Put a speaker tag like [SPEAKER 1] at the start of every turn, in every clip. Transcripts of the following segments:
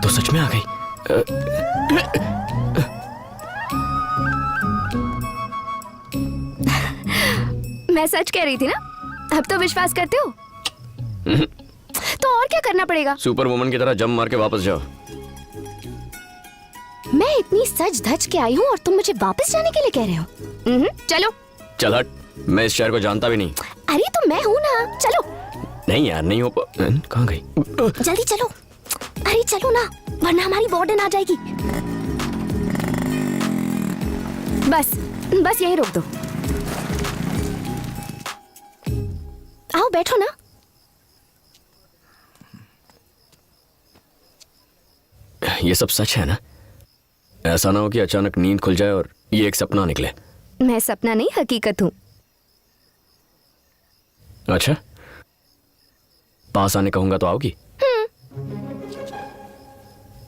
[SPEAKER 1] तो सच में आ गई।
[SPEAKER 2] मैं सच कह रही थी ना, अब तो विश्वास करते हो? तो और क्या करना पड़ेगा?
[SPEAKER 1] सुपर वुमन की तरह जंप मार के वापस जाओ।
[SPEAKER 2] मैं इतनी सज धज के आई हूँ और तुम मुझे वापस जाने के लिए कह रहे हो? चलो।
[SPEAKER 1] चल हट, मैं इस शहर को जानता भी नहीं।
[SPEAKER 2] अरे तो मैं हूँ ना, चलो।
[SPEAKER 1] नहीं यार, नहीं हो। कहाँ गई?
[SPEAKER 2] जल्दी चलो। अरे चलो ना, वरना हमारी वार्डन आ जाएगी। बस यही रोक दो। आओ बैठो ना।
[SPEAKER 1] ये सब सच है ना? ऐसा ना हो कि अचानक नींद खुल जाए और ये एक सपना निकले।
[SPEAKER 2] मैं सपना नहीं, हकीकत हूँ।
[SPEAKER 1] अच्छा, पास आने कहूंगा तो आओगी?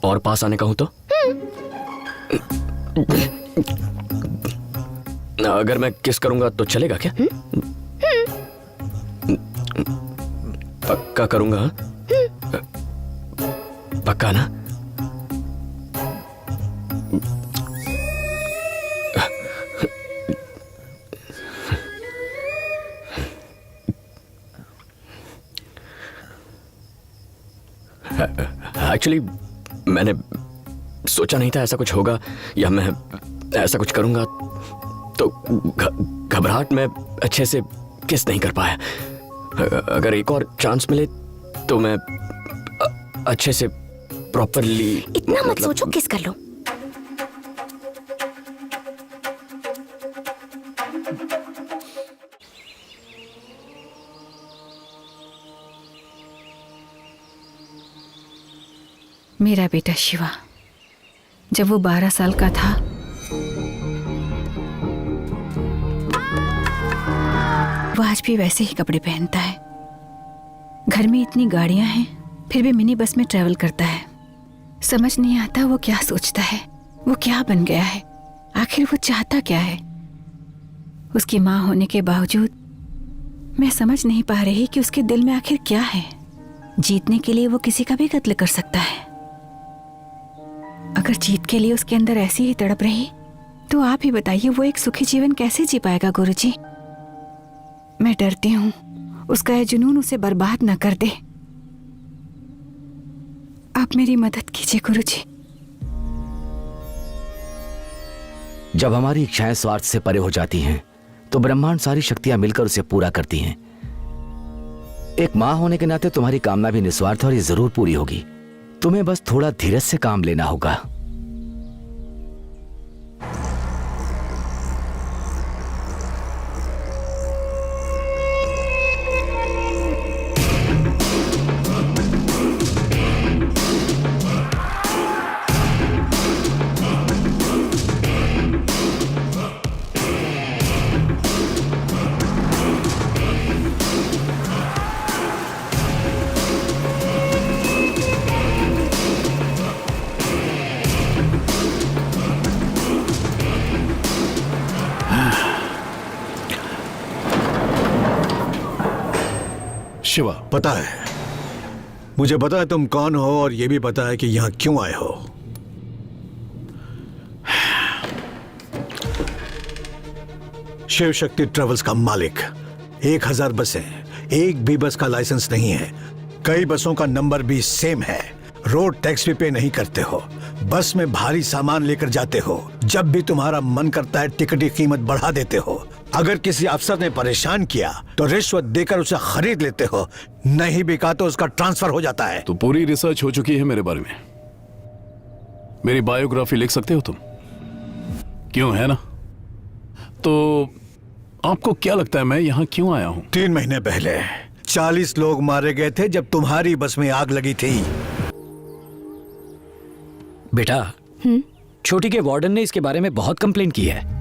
[SPEAKER 1] और पास आने कहूं तो? अगर मैं किस करूंगा तो चलेगा क्या? पक्का करूंगा? हाँ? पक्का ना? एक्चुअली मैंने सोचा नहीं था ऐसा कुछ होगा या मैं ऐसा कुछ करूंगा, तो घबराहट में अच्छे से किस नहीं कर पाया। अगर एक और चांस मिले तो मैं अच्छे से प्रॉपरली।
[SPEAKER 2] इतना मत सोचो, किस कर लो।
[SPEAKER 3] मेरा बेटा शिवा जब वो 12 साल का था, वो आज भी वैसे ही कपड़े पहनता है। घर में इतनी गाड़ियां हैं, फिर भी मिनी बस में ट्रैवल करता है। समझ नहीं आता वो क्या सोचता है, वो क्या बन गया है, आखिर वो चाहता क्या है। उसकी माँ होने के बावजूद मैं समझ नहीं पा रही कि उसके दिल में आखिर क्या है। जीतने के लिए वो किसी का भी कत्ल कर सकता है। अगर जीत के लिए उसके अंदर ऐसी ही तड़प रही तो आप ही बताइए वो एक सुखी जीवन कैसे जी पाएगा गुरुजी। मैं डरती हूँ उसका यह जुनून उसे बर्बाद न कर दे। आप मेरी मदद कीजिए गुरुजी।
[SPEAKER 4] जब हमारी इच्छाएं स्वार्थ से परे हो जाती हैं तो ब्रह्मांड सारी शक्तियां मिलकर उसे पूरा करती हैं। एक मां होने के नाते तुम्हारी कामना भी निस्वार्थ और ये जरूर पूरी होगी। तुम्हें बस थोड़ा धीरज से काम लेना होगा।
[SPEAKER 5] शिवा, पता है, मुझे पता है तुम कौन हो और यह भी पता है कि यहां क्यों आए हो। शिव शक्ति ट्रेवल्स का मालिक। 1000 बसें, एक भी बस का लाइसेंस नहीं है। कई बसों का नंबर भी सेम है। रोड टैक्स भी पे नहीं करते हो। बस में भारी सामान लेकर जाते हो। जब भी तुम्हारा मन करता है टिकट की कीमत बढ़ा देते हो। अगर किसी अफसर ने परेशान किया तो रिश्वत देकर उसे खरीद लेते हो। नहीं बिका तो उसका ट्रांसफर हो जाता है।
[SPEAKER 6] तो पूरी रिसर्च हो चुकी है मेरे बारे में। मेरी बायोग्राफी लिख सकते हो तुम? क्यों, है ना? तो आपको क्या लगता है मैं यहाँ क्यों आया हूँ?
[SPEAKER 5] 3 महीने पहले 40 लोग मारे गए थे जब तुम्हारी बस में आग लगी थी।
[SPEAKER 4] बेटा, छोटी के वार्डन ने इसके बारे में बहुत कंप्लेन की है।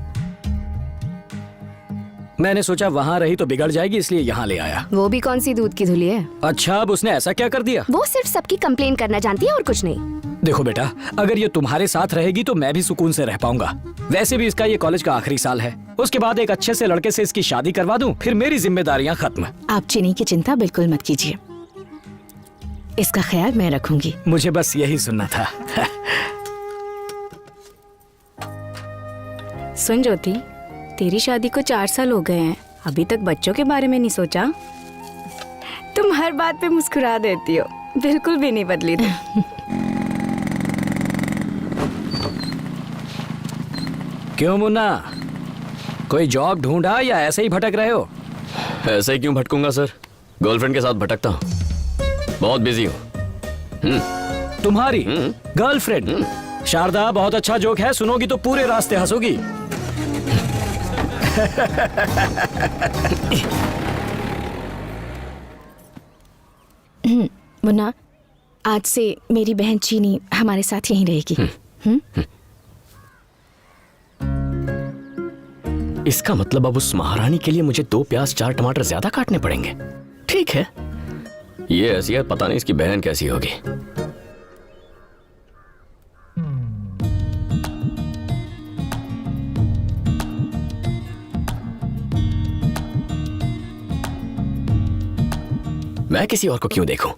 [SPEAKER 4] मैंने सोचा वहां रही तो बिगड़ जाएगी, इसलिए यहाँ ले आया।
[SPEAKER 2] वो भी कौन सी दूध की धुली है?
[SPEAKER 4] अच्छा, अब उसने ऐसा क्या कर दिया?
[SPEAKER 2] वो सिर्फ सबकी कंप्लेन करना जानती है और कुछ नहीं।
[SPEAKER 4] देखो बेटा, अगर ये तुम्हारे साथ रहेगी तो मैं भी सुकून से रह पाऊंगा। वैसे भी इसका ये कॉलेज का आखिरी साल है। उसके बाद एक अच्छे से लड़के से इसकी शादी करवा दूं, फिर मेरी जिम्मेदारियां खत्म।
[SPEAKER 3] आप चीनी की चिंता बिल्कुल मत कीजिए।
[SPEAKER 7] इसका ख्याल मैं रखूंगी।
[SPEAKER 8] मुझे बस यही सुनना था।
[SPEAKER 7] सुन ज्योति, तेरी शादी को 4 साल हो गए हैं, अभी तक बच्चों के बारे में नहीं सोचा? तुम हर बात पे मुस्कुरा देती हो, बिल्कुल भी नहीं बदली तुम।
[SPEAKER 8] क्यों मुन्ना, कोई जॉब ढूंढा या ऐसे ही भटक रहे हो?
[SPEAKER 1] ऐसे ही क्यों भटकूंगा सर, गर्लफ्रेंड के साथ भटकता हूँ, बहुत बिजी हूँ।
[SPEAKER 8] तुम्हारी गर्लफ्रेंड? शारदा, बहुत अच्छा जोक है, सुनोगी तो पूरे रास्ते हंसोगी।
[SPEAKER 7] मुन्ना, आज से मेरी बहन चीनी हमारे साथ यहीं रहेगी।
[SPEAKER 1] इसका मतलब अब उस महारानी के लिए मुझे 2 प्याज 4 टमाटर ज्यादा काटने पड़ेंगे। ठीक है, ये ऐसी है, पता नहीं इसकी बहन कैसी होगी। मैं किसी और को क्यों देखूं?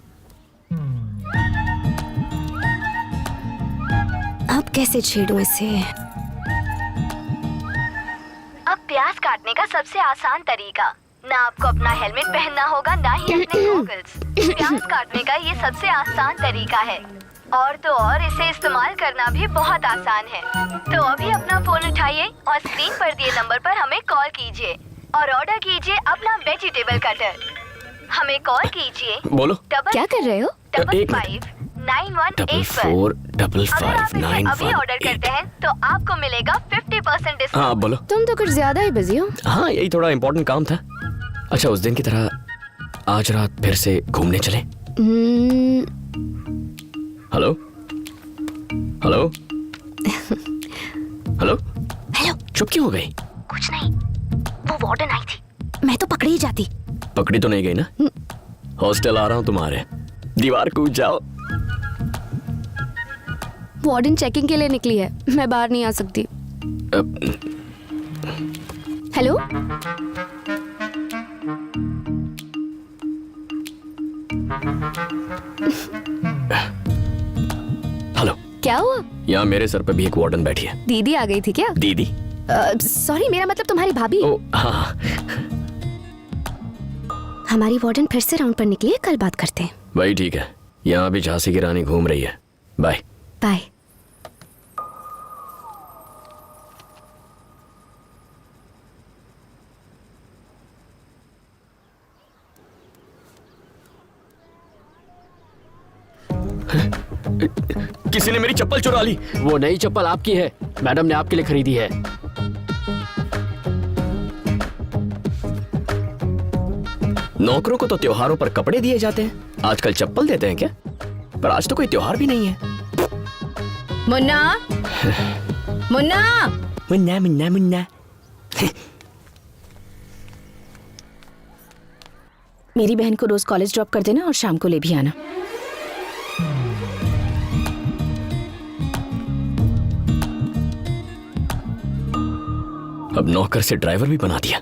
[SPEAKER 2] अब कैसे छेड़ूं इसे? अब प्याज काटने का सबसे आसान तरीका, ना आपको अपना हेलमेट पहनना होगा, ना ही अपने गॉगल्स। प्याज काटने का ये सबसे आसान तरीका है, और तो और इसे इस्तेमाल करना भी बहुत आसान है। तो अभी अपना फोन उठाइए और स्क्रीन पर दिए नंबर पर हमें कॉल कीजिए और ऑर्डर कीजिए अपना वेजिटेबल कटर। हमें कॉल कीजिए।
[SPEAKER 1] बोलो।
[SPEAKER 2] क्या कर रहे हो?
[SPEAKER 1] एक
[SPEAKER 2] 559181 अभी ऑर्डर करते हैं तो आपको मिलेगा 50% डिस्काउंट।
[SPEAKER 1] हाँ बोलो।
[SPEAKER 2] तुम तो कुछ ज्यादा ही बिजी हो।
[SPEAKER 1] हाँ, यही थोड़ा इम्पोर्टेंट काम था। अच्छा, उस दिन की तरह आज रात फिर से घूमने चले? हेलो हेलो हेलो
[SPEAKER 2] हेलो,
[SPEAKER 1] चुप क्यों हो गई?
[SPEAKER 2] कुछ नहीं, वो वार्डन आई थी, मैं तो पकड़ी ही जाती।
[SPEAKER 1] पकड़ी तो नहीं गई ना? हॉस्टल आ रहा हूँ तुम्हारे, दीवार कूद जाओ।
[SPEAKER 2] वार्डन चेकिंग के लिए निकली है, मैं बाहर नहीं आ सकती। हेलो,
[SPEAKER 1] हेलो,
[SPEAKER 2] क्या हुआ?
[SPEAKER 1] यहाँ मेरे सर पे भी एक वार्डन बैठी है।
[SPEAKER 2] दीदी आ गई थी क्या?
[SPEAKER 1] दीदी?
[SPEAKER 2] सॉरी, मेरा मतलब तुम्हारी भाभी।
[SPEAKER 1] ओ हाँ।
[SPEAKER 2] हमारी वार्डन फिर से राउंड पर निकली है, कल बात करते हैं।
[SPEAKER 1] भाई ठीक है, यहाँ भी झांसी की रानी घूम रही है। Bye
[SPEAKER 2] bye.
[SPEAKER 1] किसी ने मेरी चप्पल चुरा ली।
[SPEAKER 9] वो नई चप्पल आपकी है, मैडम ने आपके लिए खरीदी है।
[SPEAKER 1] नौकरों को तो त्योहारों पर कपड़े दिए जाते हैं, आजकल चप्पल देते हैं क्या? पर आज तो कोई त्योहार भी नहीं है।
[SPEAKER 7] मुन्ना, मुन्ना,
[SPEAKER 1] मुन्ना मुन्ना मुन्ना।
[SPEAKER 7] मेरी बहन को रोज कॉलेज ड्रॉप कर देना और शाम को ले भी आना।
[SPEAKER 1] अब नौकर से ड्राइवर भी बना दिया।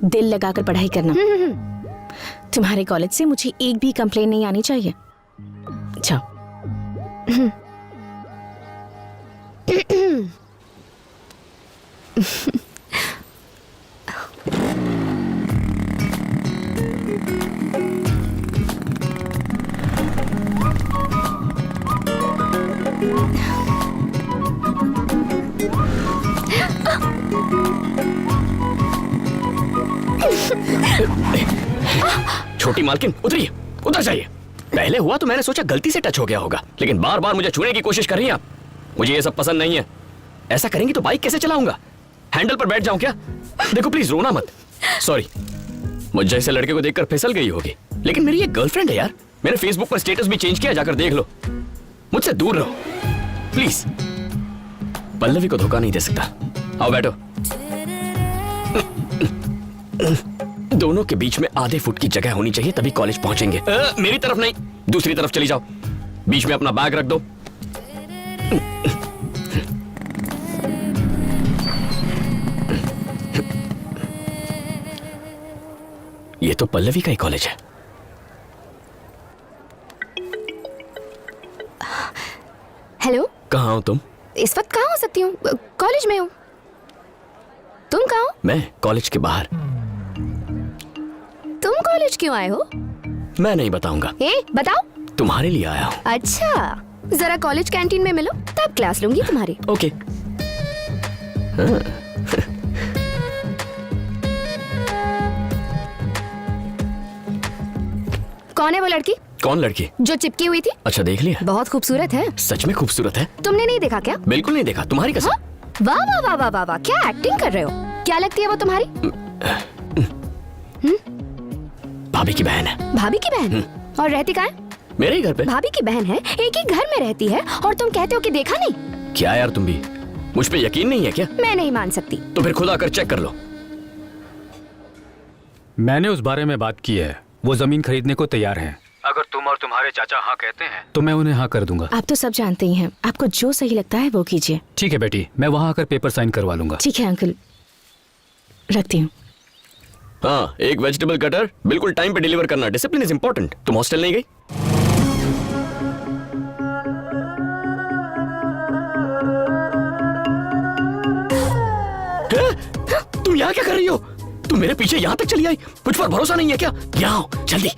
[SPEAKER 7] दिल लगाकर पढ़ाई करना। तुम्हारे कॉलेज से मुझे एक भी कंप्लेन नहीं आनी चाहिए। जाओ।
[SPEAKER 1] छोटी मालकिन, उतरिए, उतर जाइए। पहले हुआ तो मैंने सोचा गलती से टच हो गया होगा, लेकिन बार बार मुझे छूने की कोशिश कर रही हैं आप। मुझे ये सब पसंद नहीं है। ऐसा करेंगी तो बाइक कैसे चलाऊंगा? हैंडल पर बैठ जाऊं क्या? देखो प्लीज, रोना मत। सॉरी, मुझ जैसे लड़के को देखकर फिसल गई होगी, लेकिन मेरी ये गर्लफ्रेंड है यार। मैंने फेसबुक पर स्टेटस भी चेंज किया, जाकर देख लो। मुझसे दूर रहो प्लीज। पल्लवी को धोखा नहीं दे सकता। आओ बैठो। दोनों के बीच में आधे फुट की जगह होनी चाहिए, तभी कॉलेज पहुंचेंगे। मेरी तरफ नहीं, दूसरी तरफ चली जाओ। बीच में अपना बैग रख दो। ये तो पल्लवी का ही कॉलेज है।
[SPEAKER 7] हेलो,
[SPEAKER 1] कहाँ हो तुम?
[SPEAKER 7] इस वक्त कहाँ हो सकती हूँ? कॉलेज में हूँ। तुम कहाँ हो?
[SPEAKER 1] मैं कॉलेज के बाहर।
[SPEAKER 7] तुम कॉलेज क्यों आए हो?
[SPEAKER 1] मैं नहीं बताऊंगा।
[SPEAKER 7] बताओ।
[SPEAKER 1] तुम्हारे लिए आया हूँ।
[SPEAKER 7] अच्छा, जरा कॉलेज कैंटीन में मिलो, तब क्लास लूंगी तुम्हारी।
[SPEAKER 1] ओके।
[SPEAKER 7] कौन है वो लड़की?
[SPEAKER 1] कौन लड़की?
[SPEAKER 7] जो चिपकी हुई थी।
[SPEAKER 1] अच्छा, देख लिया?
[SPEAKER 7] बहुत खूबसूरत है।
[SPEAKER 1] सच में खूबसूरत है?
[SPEAKER 7] तुमने नहीं देखा क्या?
[SPEAKER 1] बिल्कुल नहीं देखा, तुम्हारी कसम।
[SPEAKER 7] हाँ? वाह वाह वाह वाह वाह वाह, क्या एक्टिंग कर रहे हो? क्या लगती है वो तुम्हारी?
[SPEAKER 1] भाभी की बहन है।
[SPEAKER 7] भाभी की बहन? और रहती कहाँ है?
[SPEAKER 1] मेरे ही घर पे।
[SPEAKER 7] भाभी की बहन है, एक ही घर में रहती है, और तुम कहते हो कि देखा नहीं?
[SPEAKER 1] क्या यार, तुम भी मुझ पे यकीन नहीं है क्या?
[SPEAKER 7] मैं नहीं मान सकती।
[SPEAKER 1] तो फिर खुद आकर चेक कर लो।
[SPEAKER 8] मैंने उस बारे में बात की है, वो जमीन खरीदने को तैयार हैं। अगर तुम और तुम्हारे चाचा हाँ कहते हैं तो मैं उन्हें हाँ कर दूंगा।
[SPEAKER 7] आप तो सब जानते ही हैं, आपको जो सही लगता है वो कीजिए।
[SPEAKER 8] ठीक है बेटी, मैं वहाँ आकर पेपर साइन करवा लूंगा।
[SPEAKER 7] ठीक है अंकल, रखती हूँ।
[SPEAKER 1] हाँ, एक वेजिटेबल कटर बिल्कुल टाइम पे डिलीवर करना। Discipline is important. तुम हॉस्टल नहीं गई? तुम यहाँ क्या कर रही हो? तुम मेरे पीछे यहाँ तक चली आई? मुझ पर भरोसा नहीं है क्या? यहाँ आओ जल्दी।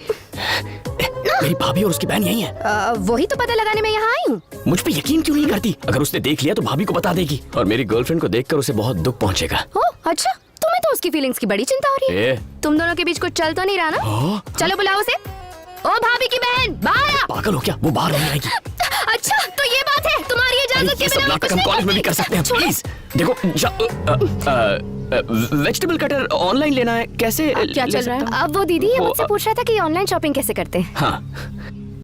[SPEAKER 1] मेरी भाभी और उसकी बहन यही है।
[SPEAKER 7] वही तो पता लगाने में यहाँ आई हूँ।
[SPEAKER 1] मुझ पे यकीन क्यों नहीं करती? अगर उसने देख लिया तो भाभी को बता देगी, और मेरी गर्लफ्रेंड को देखकर उसे बहुत दुख पहुंचेगा।
[SPEAKER 7] अच्छा, तुम्हें तो उसकी फीलिंग्स की बड़ी चिंता हो रही है। तुम दोनों के बीच कुछ चल तो नहीं रहा ना? चलो बुलाओ उसे। ओ भाभी की बहन, बाहर आ।
[SPEAKER 1] पागल हो क्या? वो बाहर नहीं आएगी।
[SPEAKER 7] अच्छा, तो ये बात है, तुम्हारी इजाजत के बिना
[SPEAKER 1] नाटक हम कॉलेज में भी कर सकते हैं। प्लीज देखो, वेजिटेबल कटर ऑनलाइन लेना है, कैसे?
[SPEAKER 7] क्या चल रहा है? अब वो दीदी ये मुझसे पूछ रहा था कि ऑनलाइन शॉपिंग कैसे करते हैं।
[SPEAKER 1] हाँ,